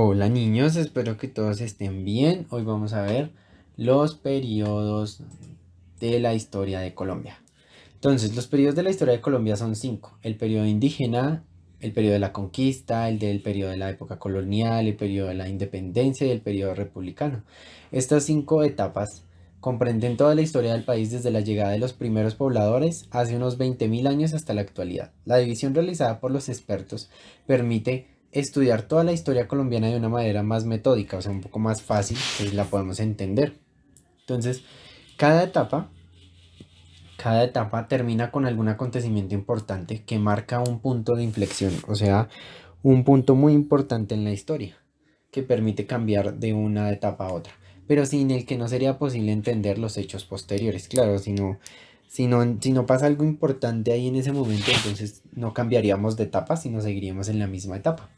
Hola niños, espero que todos estén bien. Hoy vamos a ver los periodos de la historia de Colombia. Entonces, los periodos de la historia de Colombia son cinco. El periodo indígena, el periodo de la conquista, el del periodo de la época colonial, el periodo de la independencia y el periodo republicano. Estas cinco etapas comprenden toda la historia del país desde la llegada de los primeros pobladores hace unos 20.000 años hasta la actualidad. La división realizada por los expertos permite estudiar toda la historia colombiana de una manera más metódica, o sea, un poco más fácil, que la podemos entender. Entonces, cada etapa cada etapa termina con algún acontecimiento importante que marca un punto de inflexión, o sea, un punto muy importante en la historia, que permite cambiar de una etapa a otra, pero sin el que no sería posible entender los hechos posteriores. Claro, si no pasa algo importante ahí en ese momento, entonces no cambiaríamos de etapa, sino seguiríamos en la misma etapa.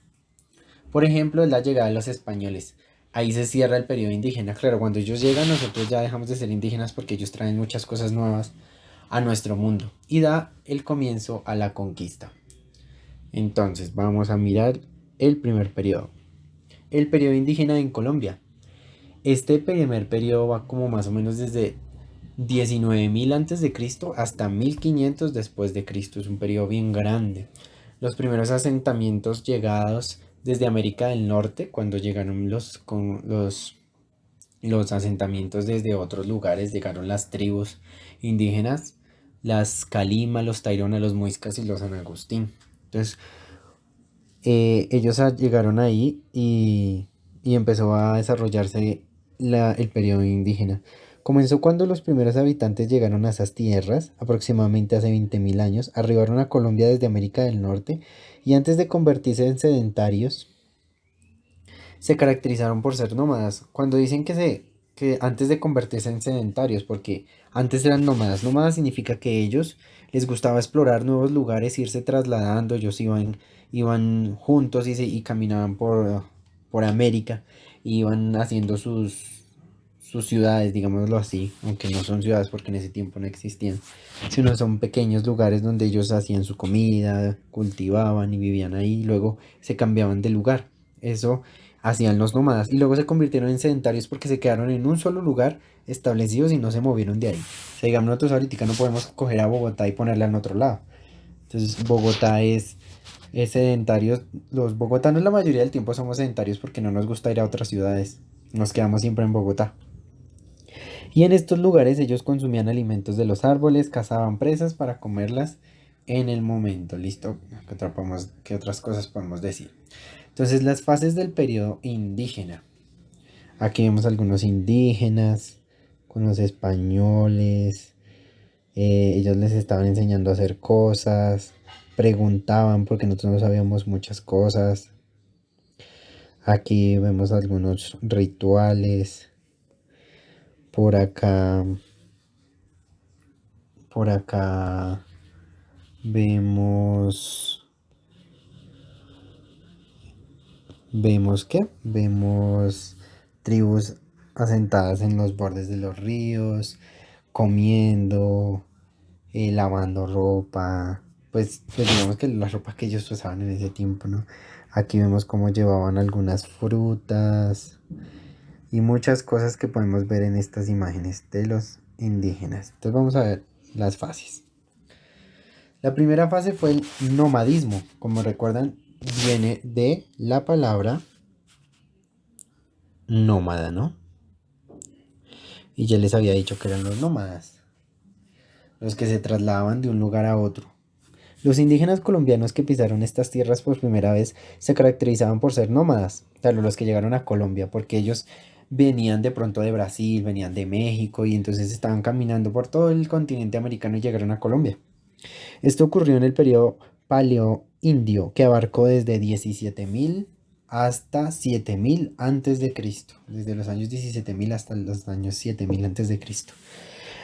Por ejemplo, es la llegada de los españoles. Ahí se cierra el periodo indígena. Claro, cuando ellos llegan, nosotros ya dejamos de ser indígenas porque ellos traen muchas cosas nuevas a nuestro mundo y da el comienzo a la conquista. Entonces, vamos a mirar el primer periodo. El periodo indígena en Colombia. Este primer periodo va como más o menos desde 19.000 antes de Cristo hasta 1500 después de Cristo. Es un periodo bien grande. Los primeros asentamientos llegados desde América del Norte, cuando llegaron los asentamientos desde otros lugares, llegaron las tribus indígenas, las Calima, los Tairona, los Muiscas y los San Agustín. Entonces, ellos llegaron ahí y empezó a desarrollarse el periodo indígena. Comenzó cuando los primeros habitantes llegaron a esas tierras, aproximadamente hace 20.000 años, arribaron a Colombia desde América del Norte y antes de convertirse en sedentarios, se caracterizaron por ser nómadas. Cuando dicen que antes de convertirse en sedentarios, porque antes eran nómadas. Nómadas significa que ellos les gustaba explorar nuevos lugares, irse trasladando, ellos iban juntos y caminaban por América, iban haciendo sus ciudades, digámoslo así, aunque no son ciudades porque en ese tiempo no existían, sino son pequeños lugares donde ellos hacían su comida, cultivaban y vivían ahí, y luego se cambiaban de lugar. Eso hacían los nómadas y luego se convirtieron en sedentarios porque se quedaron en un solo lugar establecidos y no se movieron de ahí. O sea, digamos, nosotros ahorita no podemos coger a Bogotá y ponerla en otro lado. Entonces Bogotá es sedentario. Los bogotanos la mayoría del tiempo somos sedentarios porque no nos gusta ir a otras ciudades. Nos quedamos siempre en Bogotá. Y en estos lugares ellos consumían alimentos de los árboles, cazaban presas para comerlas en el momento. ¿Listo? ¿Qué otras cosas podemos decir? Entonces, las fases del periodo indígena. Aquí vemos algunos indígenas con los españoles. Ellos les estaban enseñando a hacer cosas. Preguntaban porque nosotros no sabíamos muchas cosas. Aquí vemos algunos rituales. Por acá, por acá vemos, vemos qué, vemos tribus asentadas en los bordes de los ríos, comiendo, lavando ropa, pues digamos que la ropa que ellos usaban en ese tiempo, ¿no? Aquí vemos cómo llevaban algunas frutas y muchas cosas que podemos ver en estas imágenes de los indígenas. Entonces vamos a ver las fases. La primera fase fue el nomadismo. Como recuerdan, viene de la palabra nómada, ¿no? Y ya les había dicho que eran los nómadas, los que se trasladaban de un lugar a otro. Los indígenas colombianos que pisaron estas tierras por primera vez se caracterizaban por ser nómadas, claro, los que llegaron a Colombia, porque ellos venían de pronto de Brasil, venían de México y entonces estaban caminando por todo el continente americano y llegaron a Colombia. Esto ocurrió en el periodo paleoindio, que abarcó desde 17.000 hasta 7.000 antes de Cristo, desde los años 17.000 hasta los años 7.000 antes de Cristo.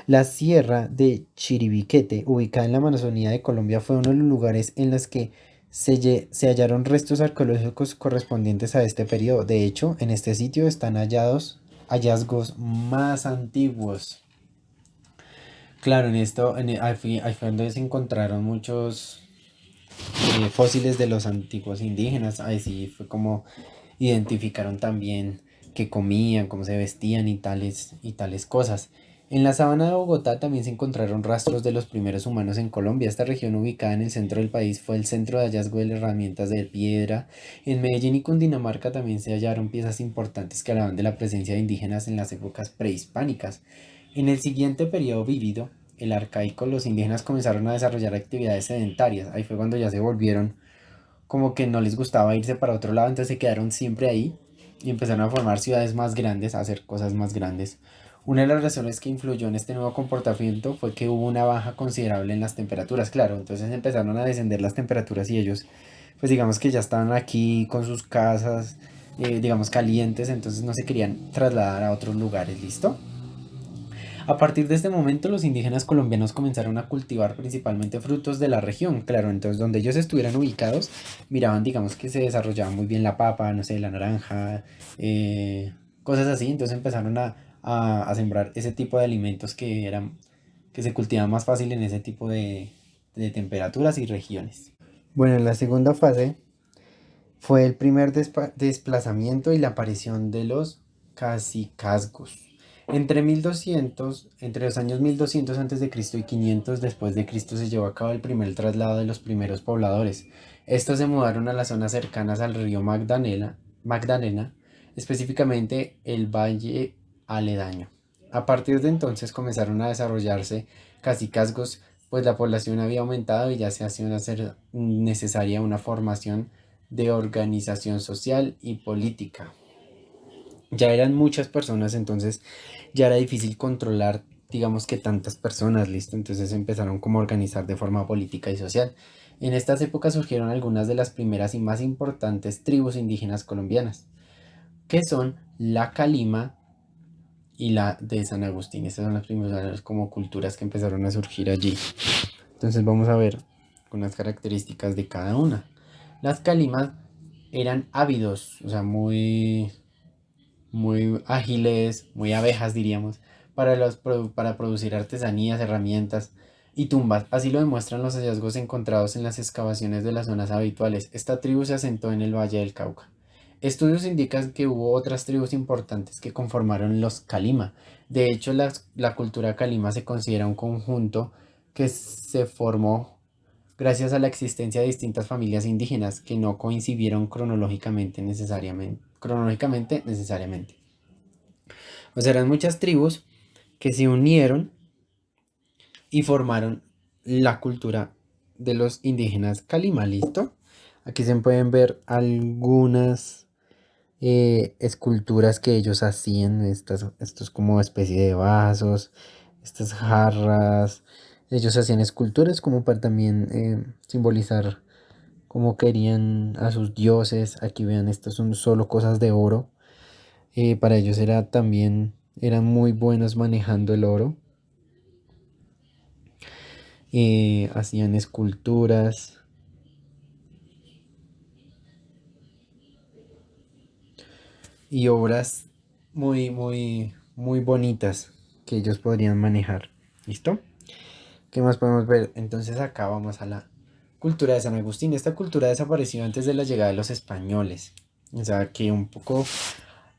La sierra de Chiribiquete, ubicada en la Amazonía de Colombia, fue uno de los lugares en los que se hallaron restos arqueológicos correspondientes a este periodo. De hecho, en este sitio están hallazgos más antiguos. Claro, ahí fue donde se encontraron muchos fósiles de los antiguos indígenas. Ahí sí fue como identificaron también qué comían, cómo se vestían y tales cosas. En la sabana de Bogotá también se encontraron rastros de los primeros humanos en Colombia. Esta región ubicada en el centro del país fue el centro de hallazgo de herramientas de piedra. En Medellín y Cundinamarca también se hallaron piezas importantes que hablaban de la presencia de indígenas en las épocas prehispánicas. En el siguiente periodo vivido, el arcaico, los indígenas comenzaron a desarrollar actividades sedentarias. Ahí fue cuando ya se volvieron como que no les gustaba irse para otro lado, entonces se quedaron siempre ahí y empezaron a formar ciudades más grandes, a hacer cosas más grandes. Una de las razones que influyó en este nuevo comportamiento fue que hubo una baja considerable en las temperaturas, claro, entonces empezaron a descender las temperaturas y ellos, pues digamos que ya estaban aquí con sus casas, digamos calientes, entonces no se querían trasladar a otros lugares, ¿listo? A partir de este momento, los indígenas colombianos comenzaron a cultivar principalmente frutos de la región. Claro, entonces donde ellos estuvieran ubicados, miraban, digamos que se desarrollaba muy bien la papa, no sé, la naranja, cosas así. Entonces empezaron a sembrar ese tipo de alimentos que se cultivaban más fácil en ese tipo de temperaturas y regiones. Bueno, en la segunda fase fue el primer desplazamiento y la aparición de los cacicazgos. Entre los años 1200 a.C. y 500 después de Cristo se llevó a cabo el primer traslado de los primeros pobladores. Estos se mudaron a las zonas cercanas al río Magdalena, específicamente el valle aledaño. A partir de entonces comenzaron a desarrollarse cacicazgos, pues la población había aumentado y ya se hacía necesaria una formación de organización social y política. Ya eran muchas personas, entonces ya era difícil controlar, digamos que tantas personas, listo, entonces empezaron como a organizar de forma política y social. En estas épocas surgieron algunas de las primeras y más importantes tribus indígenas colombianas, que son la Calima y la de San Agustín. Estas son las primeras como culturas que empezaron a surgir allí. Entonces vamos a ver con las características de cada una. Las Calimas eran ávidos, o sea, muy ágiles, muy abejas diríamos, para producir artesanías, herramientas y tumbas. Así lo demuestran los hallazgos encontrados en las excavaciones de las zonas habituales. Esta tribu se asentó en el Valle del Cauca. Estudios indican que hubo otras tribus importantes que conformaron los Calima. De hecho, la cultura Calima se considera un conjunto que se formó gracias a la existencia de distintas familias indígenas que no coincidieron cronológicamente necesariamente. O sea, eran muchas tribus que se unieron y formaron la cultura de los indígenas Calima, ¿listo? Aquí se pueden ver algunas esculturas que ellos hacían, estos como especie de vasos, estas jarras. Ellos hacían esculturas como para también simbolizar cómo querían a sus dioses. Aquí vean, estas son solo cosas de oro. Para ellos era también, eran muy buenos manejando el oro. Hacían esculturas y obras muy bonitas que ellos podrían manejar. ¿Listo? ¿Qué más podemos ver? Entonces acá vamos a la cultura de San Agustín. Esta cultura desapareció antes de la llegada de los españoles. O sea que un poco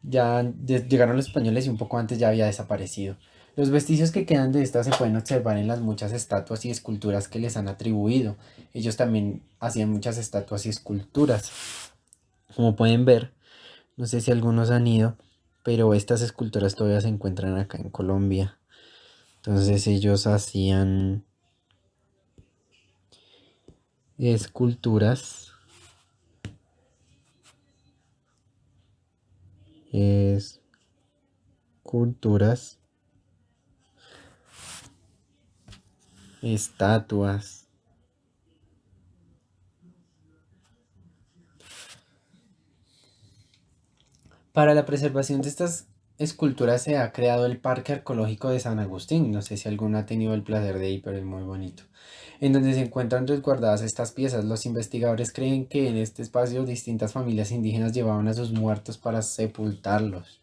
llegaron los españoles y un poco antes ya había desaparecido. Los vestigios que quedan de esta se pueden observar en las muchas estatuas y esculturas que les han atribuido. Ellos también hacían muchas estatuas y esculturas. Como pueden ver, no sé si algunos han ido, pero estas esculturas todavía se encuentran acá en Colombia. Entonces ellos hacían esculturas, esculturas, estatuas. Para la preservación de estas esculturas se ha creado el Parque Arqueológico de San Agustín. No sé si alguno ha tenido el placer de ir, pero es muy bonito. En donde se encuentran resguardadas estas piezas. Los investigadores creen que en este espacio distintas familias indígenas llevaban a sus muertos para sepultarlos.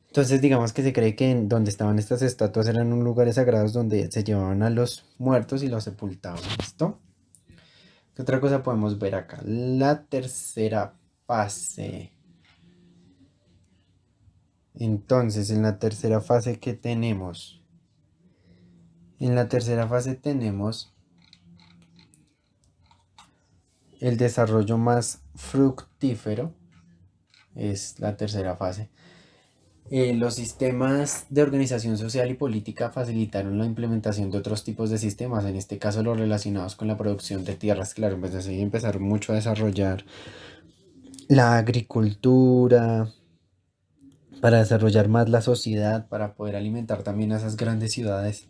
Entonces digamos que se cree que en donde estaban estas estatuas eran un lugares sagrados donde se llevaban a los muertos y los sepultaban. ¿Listo? ¿Qué otra cosa podemos ver acá? La tercera fase. Entonces, en la tercera fase que tenemos, en la tercera fase tenemos el desarrollo más fructífero, es la tercera fase. Los sistemas de organización social y política facilitaron la implementación de otros tipos de sistemas, en este caso los relacionados con la producción de tierras. Claro, pues así empezaron mucho a desarrollar la agricultura, para desarrollar más la sociedad, para poder alimentar también a esas grandes ciudades.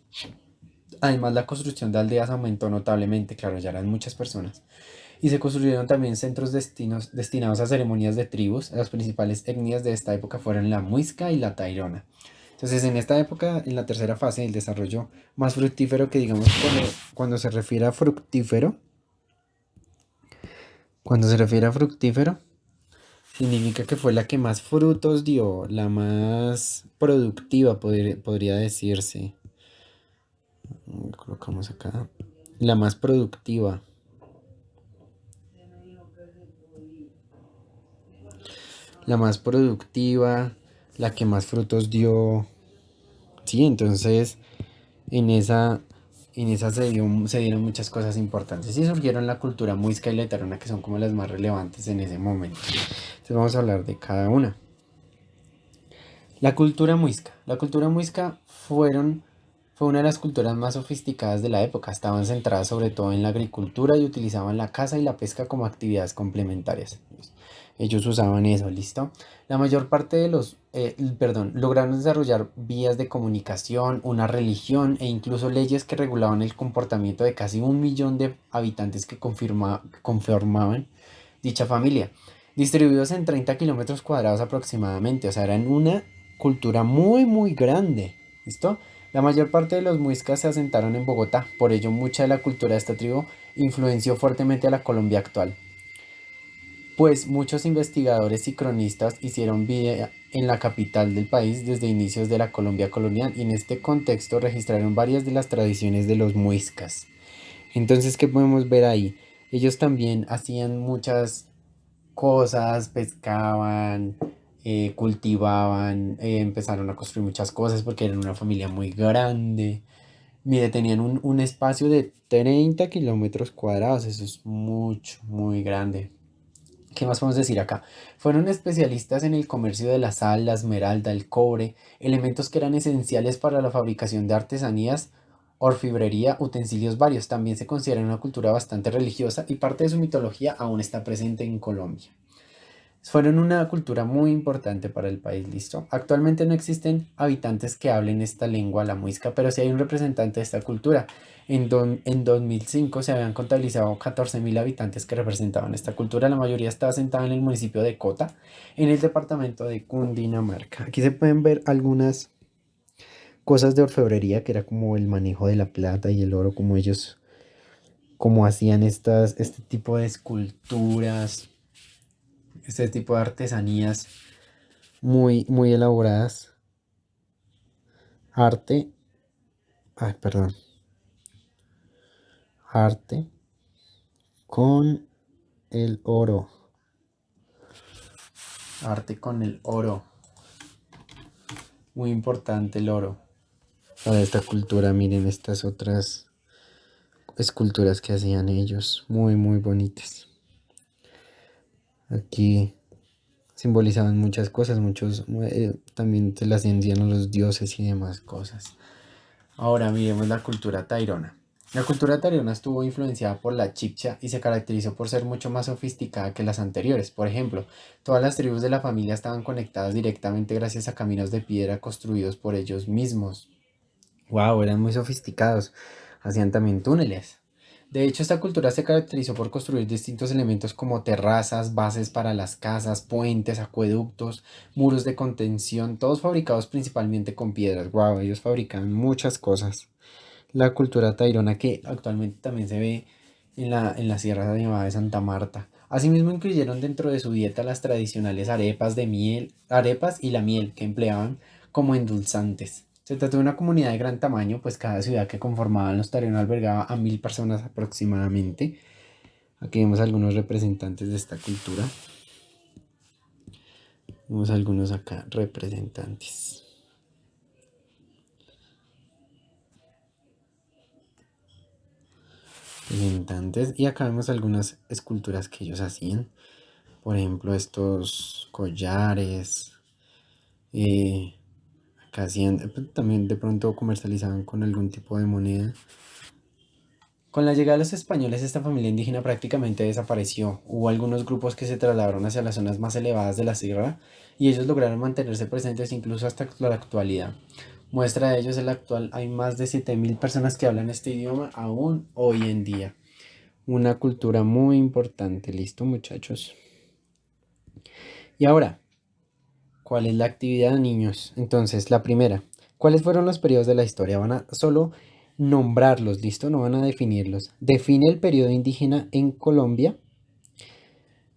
Además, la construcción de aldeas aumentó notablemente, claro, ya eran muchas personas. Y se construyeron también centros destinados a ceremonias de tribus. Las principales etnias de esta época fueron la Muisca y la Tairona. Entonces, en esta época, en la tercera fase del desarrollo más fructífero, que digamos cuando se refiere a fructífero, cuando se refiere a fructífero, significa que fue la que más frutos dio, la más productiva, podría decirse. Colocamos acá. La más productiva. La más productiva, la que más frutos dio. Sí, entonces en esa se dieron muchas cosas importantes. Y surgieron la cultura muisca y la etarona, que son como las más relevantes en ese momento. Entonces vamos a hablar de cada una. La cultura muisca. La cultura muisca fue una de las culturas más sofisticadas de la época. Estaban centradas sobre todo en la agricultura y utilizaban la caza y la pesca como actividades complementarias. Ellos usaban eso, ¿listo? La mayor parte de lograron desarrollar vías de comunicación, una religión e incluso leyes que regulaban el comportamiento de casi 1 millón de habitantes que conformaban dicha familia, distribuidos en 30 kilómetros cuadrados aproximadamente. O sea, eran una cultura muy, muy grande. ¿Listo? La mayor parte de los muiscas se asentaron en Bogotá, por ello mucha de la cultura de esta tribu influenció fuertemente a la Colombia actual. Pues muchos investigadores y cronistas hicieron vida en la capital del país desde inicios de la Colombia colonial y en este contexto registraron varias de las tradiciones de los muiscas. Entonces, ¿qué podemos ver ahí? Ellos también hacían muchas cosas, pescaban, cultivaban, empezaron a construir muchas cosas porque eran una familia muy grande. Mire, tenían un espacio de 30 kilómetros cuadrados, eso es mucho, muy grande. ¿Qué más podemos decir acá? Fueron especialistas en el comercio de la sal, la esmeralda, el cobre, elementos que eran esenciales para la fabricación de artesanías, orfebrería, utensilios varios. También se considera una cultura bastante religiosa y parte de su mitología aún está presente en Colombia. Fueron una cultura muy importante para el país, ¿listo? Actualmente no existen habitantes que hablen esta lengua, la muisca, pero sí hay un representante de esta cultura. En 2005 se habían contabilizado 14.000 habitantes que representaban esta cultura. La mayoría estaba asentada en el municipio de Cota, en el departamento de Cundinamarca. Aquí se pueden ver algunas cosas de orfebrería, que era como el manejo de la plata y el oro, como ellos, como hacían este tipo de esculturas, este tipo de artesanías muy, muy elaboradas. Arte, ay, perdón, arte con el oro. Arte con el oro. Muy importante el oro para esta cultura. Miren estas otras esculturas que hacían ellos. Muy, muy bonitas. Aquí simbolizaban muchas cosas. También se las hacían a los dioses y demás cosas. Ahora miremos la cultura tairona. La cultura tairona estuvo influenciada por la chibcha y se caracterizó por ser mucho más sofisticada que las anteriores. Por ejemplo, todas las tribus de la familia estaban conectadas directamente gracias a caminos de piedra construidos por ellos mismos. Wow, eran muy sofisticados. Hacían también túneles. De hecho, esta cultura se caracterizó por construir distintos elementos como terrazas, bases para las casas, puentes, acueductos, muros de contención, todos fabricados principalmente con piedras. Wow, ellos fabricaban muchas cosas. La cultura tairona que actualmente también se ve en la Sierra Nevada de Santa Marta. Asimismo, incluyeron dentro de su dieta las tradicionales arepas de miel, arepas y la miel que empleaban como endulzantes. Se trató de una comunidad de gran tamaño, pues cada ciudad que conformaban los taínos albergaba a 1.000 personas aproximadamente. Aquí vemos algunos representantes de esta cultura. Vemos algunos acá representantes. Representantes. Y acá vemos algunas esculturas que ellos hacían. Por ejemplo, estos collares. eh, Acá hacían, también de pronto comercializaban con algún tipo de moneda. Con la llegada de los españoles, esta familia indígena prácticamente desapareció. Hubo algunos grupos que se trasladaron hacia las zonas más elevadas de la sierra y ellos lograron mantenerse presentes incluso hasta la actualidad. Muestra de ello es el actual, hay más de 7000 personas que hablan este idioma aún hoy en día. Una cultura muy importante, ¿listo, muchachos? Y ahora, ¿cuál es la actividad, niños? Entonces, la primera, ¿cuáles fueron los periodos de la historia? Van a solo nombrarlos, ¿listo? No van a definirlos. Define el periodo indígena en Colombia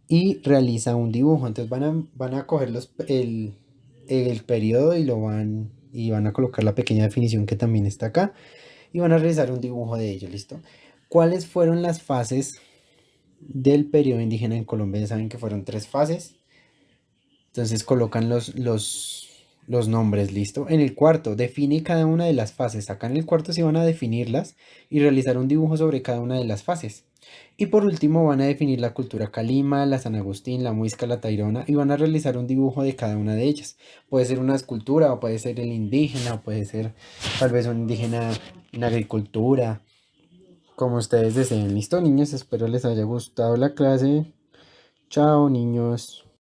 y realiza un dibujo. Entonces van a coger el periodo y van a colocar la pequeña definición que también está acá y van a realizar un dibujo de ello, ¿listo? ¿Cuáles fueron las fases del periodo indígena en Colombia? Ya saben que fueron 3 fases. Entonces colocan los nombres, ¿listo? En el cuarto, define cada una de las fases. Acá en el cuarto sí van a definirlas y realizar un dibujo sobre cada una de las fases. Y por último van a definir la cultura Calima, la San Agustín, la Muisca, la Tairona y van a realizar un dibujo de cada una de ellas. Puede ser una escultura o puede ser el indígena o puede ser tal vez un indígena en agricultura, como ustedes deseen. ¿Listo, niños? Espero les haya gustado la clase. Chao, niños.